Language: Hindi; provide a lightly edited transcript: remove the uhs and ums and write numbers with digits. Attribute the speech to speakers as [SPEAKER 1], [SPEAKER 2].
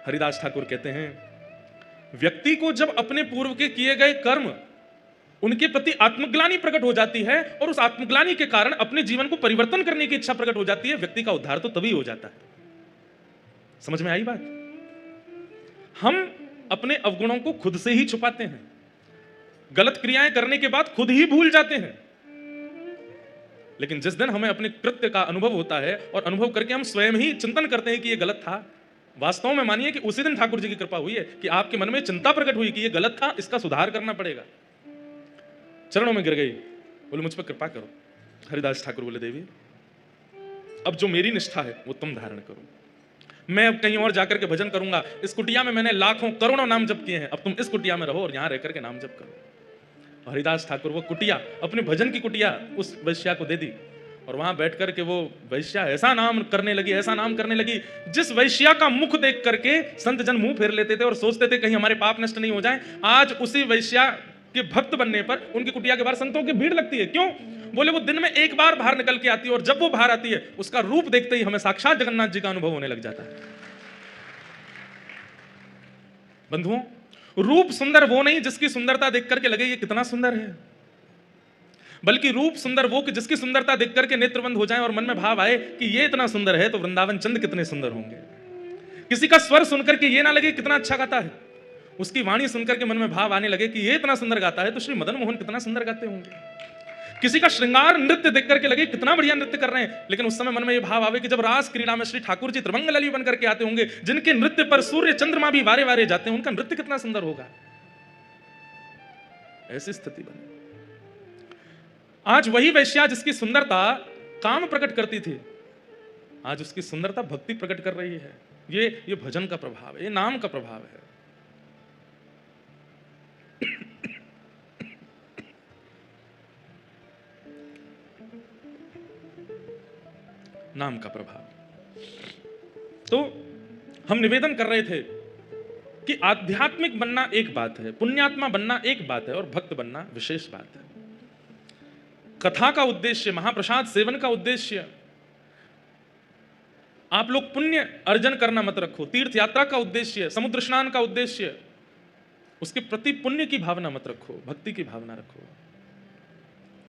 [SPEAKER 1] हरिदास ठाकुर कहते हैं, व्यक्ति को जब अपने पूर्व के किए गए कर्म उनके प्रति आत्मग्लानि प्रकट हो जाती है और उस आत्मग्लानि के कारण अपने जीवन को परिवर्तन करने की इच्छा प्रकट हो जाती है, व्यक्ति का उद्धार तो तभी हो जाता है। समझ में आई बात? हम अपने अवगुणों को खुद से ही छुपाते हैं, गलत क्रियाएं करने के बाद खुद ही भूल जाते हैं। लेकिन जिस दिन हमें अपने कृत्य का अनुभव होता है और अनुभव करके हम स्वयं ही चिंतन करते हैं कि यह गलत था, वास्तव में मानिए कि उसी दिन ठाकुर जी की कृपा हुई है कि आपके मन में चिंता प्रकट हुई कि यह गलत था, इसका सुधार करना पड़ेगा। चरणों में गिर गई, बोले मुझ पर कृपा करो। हरिदास ठाकुर बोले, देवी अब जो मेरी निष्ठा है वो तुम धारण करो, मैं अब कहीं और जाकर के भजन करूंगा। इस कुटिया में मैंने लाखों करोड़ों नाम जप किए हैं, अब तुम इस कुटिया में रहो और यहां रहकर के नाम जप करो। हरिदास ठाकुर वो कुटिया, अपने भजन की कुटिया उस वैश्या को दे दी और वहां बैठ करके वो वैश्या ऐसा नाम करने लगी, ऐसा नाम करने लगी, जिस वैश्या का मुख देख करके संत जन मुंह फेर लेते थे और सोचते थे कहीं हमारे पाप नष्ट नहीं हो जाए। आज उसी वैश्या के भक्त बनने पर उनकी कुटिया के बाहर संतों की भीड़ लगती है। क्यों? बोले वो दिन में एक बार बाहर निकल के आती है और जब वो बाहर आती है उसका रूप देखते ही हमें साक्षात जगन्नाथ जी का अनुभव होने लग जाता है। बंधुओं, रूप सुंदर वो नहीं जिसकी सुंदरता देख करके लगे ये कितना सुंदर है, बल्कि रूप सुंदर वो कि जिसकी सुंदरता देख करके नेत्र बंद हो जाए और मन में भाव आए कि ये इतना सुंदर है तो वृंदावन चंद कितने सुंदर होंगे। किसी का स्वर सुनकर के ये ना लगे कितना अच्छा गाता है, उसकी वाणी सुनकर के मन में भाव आने लगे कि ये इतना सुंदर गाता है तो श्री मदन मोहन कितना सुंदर गाते होंगे। किसी का श्रृंगार नृत्य देख करके लगे कितना बढ़िया नृत्य कर रहे हैं, लेकिन उस समय मन में ये भाव आवे कि जब रास क्रीड़ा में श्री ठाकुर जी त्रिभंग लली बन करके आते होंगे, जिनके नृत्य पर सूर्य चंद्रमा भी वारे वारे जाते हैं, उनका नृत्य कितना सुंदर होगा। ऐसी स्थिति बनी। आज वही वैश्या जिसकी सुंदरता काम प्रकट करती थी, आज उसकी सुंदरता भक्ति प्रकट कर रही है। ये भजन का प्रभाव है, ये नाम का प्रभाव है। नाम का प्रभाव। तो हम निवेदन कर रहे थे कि आध्यात्मिक बनना एक बात है, पुण्यात्मा बनना एक बात है और भक्त बनना विशेष बात है। कथा का उद्देश्य, महाप्रसाद सेवन का उद्देश्य आप लोग पुण्य अर्जन करना मत रखो। तीर्थ यात्रा का उद्देश्य, समुद्र स्नान का उद्देश्य, उसके प्रति पुण्य की भावना मत रखो, भक्ति की भावना रखो।